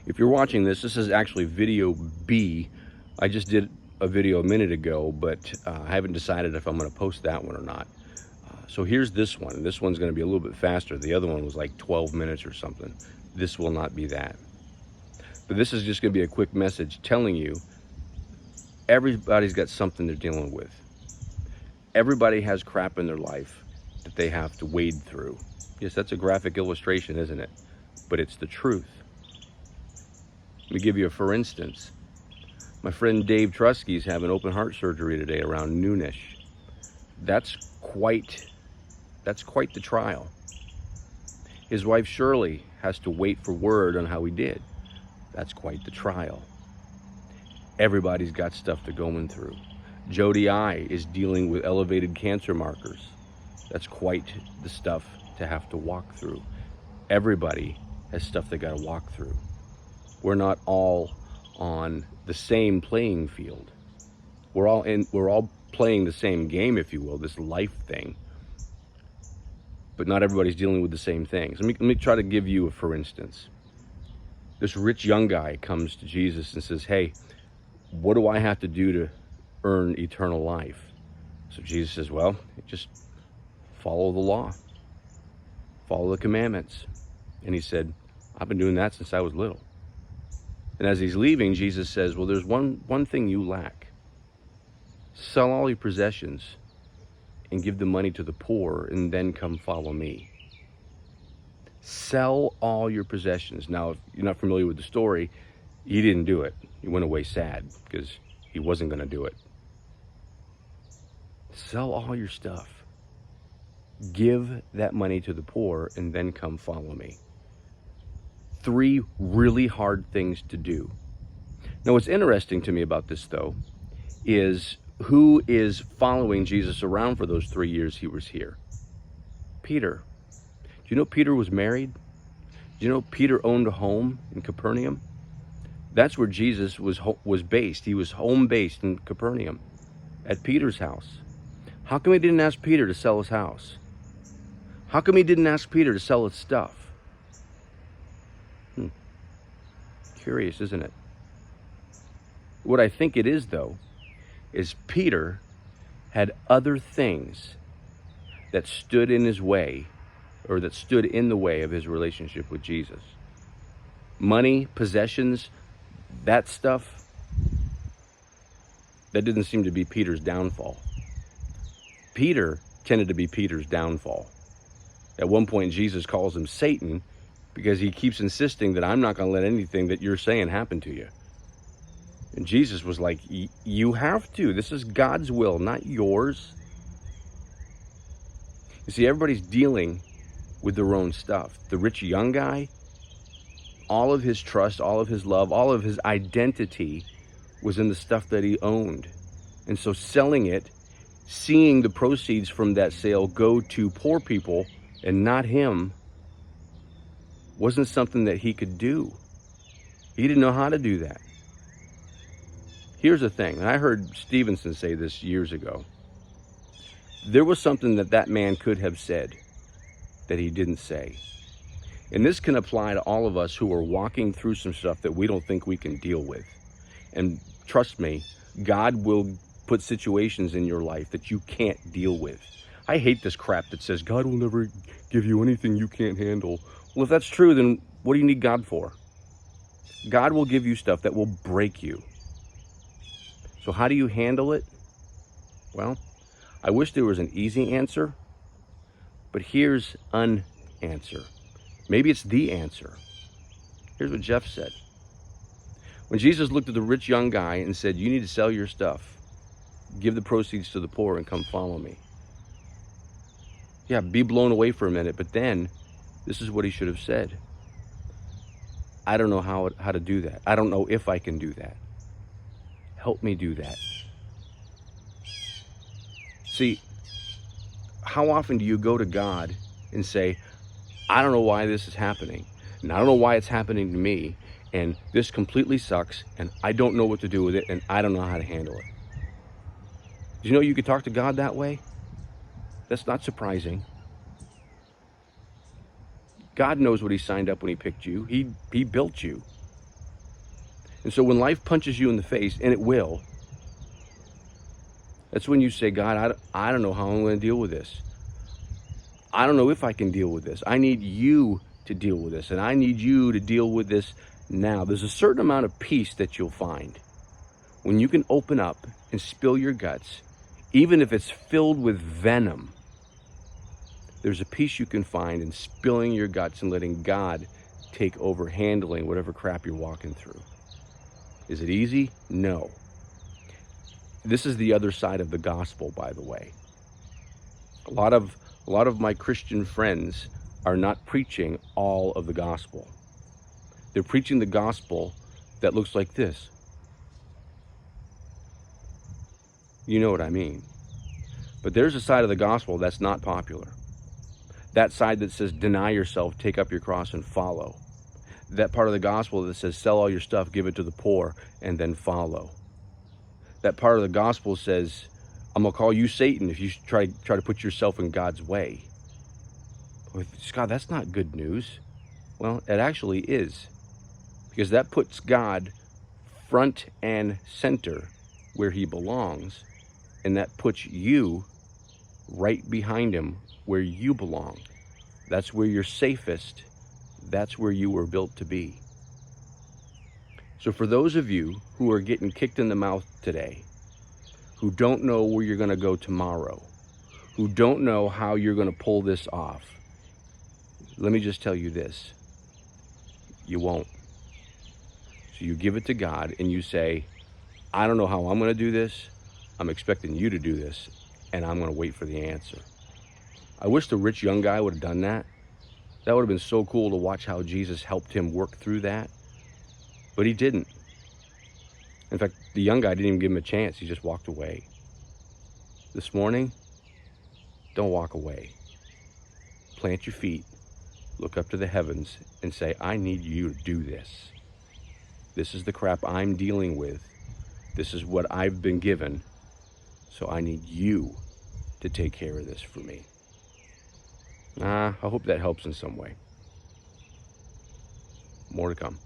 If you're watching this, this is actually video B. I just did a video a minute ago, but I haven't decided if I'm going to post that one or not. So here's this one. This one's going to be a little bit faster. The other one was like 12 minutes or something. This will not be that. But this is just going to be a quick message telling you everybody's got something they're dealing with. Everybody has crap in their life that they have to wade through. Yes, that's a graphic illustration, isn't it? But it's the truth. Let me give you a for instance. My friend Dave Trusky's having open heart surgery today around noonish. That's quite the trial. His wife Shirley has to wait for word on how he did. That's quite the trial. Everybody's got stuff they're going through. Jody I is dealing with elevated cancer markers. That's quite the stuff to have to walk through. Everybody has stuff they got to walk through. We're not all on the same playing field. We're all playing the same game, if you will, this life thing. But not everybody's dealing with the same things. Let me try to give you a for instance. This rich young guy comes to Jesus and says, "Hey, what do I have to do to earn eternal life?" So Jesus says, "Well, just follow the law. Follow the commandments." And he said, "I've been doing that since I was little." And as he's leaving, Jesus says, "Well, there's one thing you lack. Sell all your possessions and give the money to the poor, and then come follow me." Sell all your possessions. Now, if you're not familiar with the story, he didn't do it. He went away sad because he wasn't going to do it. Sell all your stuff. Give that money to the poor, and then come follow me. 3 really hard things to do. Now, what's interesting to me about this, though, is who is following Jesus around for those 3 years he was here? Peter. Do you know Peter was married? Do you know Peter owned a home in Capernaum? That's where Jesus was based. He was home based in Capernaum, at Peter's house. How come he didn't ask Peter to sell his house? How come he didn't ask Peter to sell his stuff? Curious, isn't it? What I think it is, though, is Peter had other things that stood in his way, or that stood in the way of his relationship with Jesus. Money, possessions, that stuff, that didn't seem to be Peter's downfall. Peter tended to be Peter's downfall. At one point, Jesus calls him Satan because he keeps insisting that I'm not going to let anything that you're saying happen to you. And Jesus was like, you have to. This is God's will, not yours. You see, everybody's dealing with their own stuff. The rich young guy, all of his trust, all of his love, all of his identity was in the stuff that he owned. And so selling it, seeing the proceeds from that sale go to poor people and not him, wasn't something that he could do. He didn't know how to do that. Here's the thing, and I heard Stevenson say this years ago. There was something that man could have said that he didn't say. And this can apply to all of us who are walking through some stuff that we don't think we can deal with. And trust me, God will put situations in your life that you can't deal with. I hate this crap that says God will never give you anything you can't handle. Well, if that's true, then what do you need God for? God will give you stuff that will break you. So how do you handle it? Well, I wish there was an easy answer, but here's an answer. Maybe it's the answer. Here's what Jeff said. When Jesus looked at the rich young guy and said, "You need to sell your stuff, give the proceeds to the poor, and come follow me." Yeah, be blown away for a minute, but then this is what he should have said. I don't know how to do that. I don't know if I can do that. Help me do that. See, how often do you go to God and say, I don't know why this is happening, and I don't know why it's happening to me, and this completely sucks, and I don't know what to do with it, and I don't know how to handle it. Do you know you could talk to God that way? That's not surprising. God knows what he signed up when he picked you. He built you. And so when life punches you in the face, and it will, that's when you say, God, I don't know how I'm going to deal with this. I don't know if I can deal with this. I need you to deal with this, and I need you to deal with this now. There's a certain amount of peace that you'll find when you can open up and spill your guts, even if it's filled with venom. There's a peace you can find in spilling your guts and letting God take over handling whatever crap you're walking through. Is it easy? No. This is the other side of the gospel, by the way. A lot of my Christian friends are not preaching all of the gospel. They're preaching the gospel that looks like this. You know what I mean. But there's a side of the gospel that's not popular. That side that says, deny yourself, take up your cross and follow. That part of the gospel that says, sell all your stuff, give it to the poor, and then follow. That part of the gospel says, I'm going to call you Satan if you try to put yourself in God's way. Scott, that's not good news. Well, it actually is. Because that puts God front and center where he belongs. And that puts you right behind him where you belong. That's where you're safest. That's where you were built to be. So for those of you who are getting kicked in the mouth today, who don't know where you're going to go tomorrow, who don't know how you're going to pull this off, let me just tell you this. You won't. So you give it to God and you say, I don't know how I'm going to do this. I'm expecting you to do this, and I'm going to wait for the answer. I wish the rich young guy would have done that. That would have been so cool to watch how Jesus helped him work through that. But he didn't. In fact, the young guy didn't even give him a chance. He just walked away. This morning, don't walk away. Plant your feet, look up to the heavens, and say, I need you to do this. This is the crap I'm dealing with. This is what I've been given. So I need you to take care of this for me. I hope that helps in some way. More to come.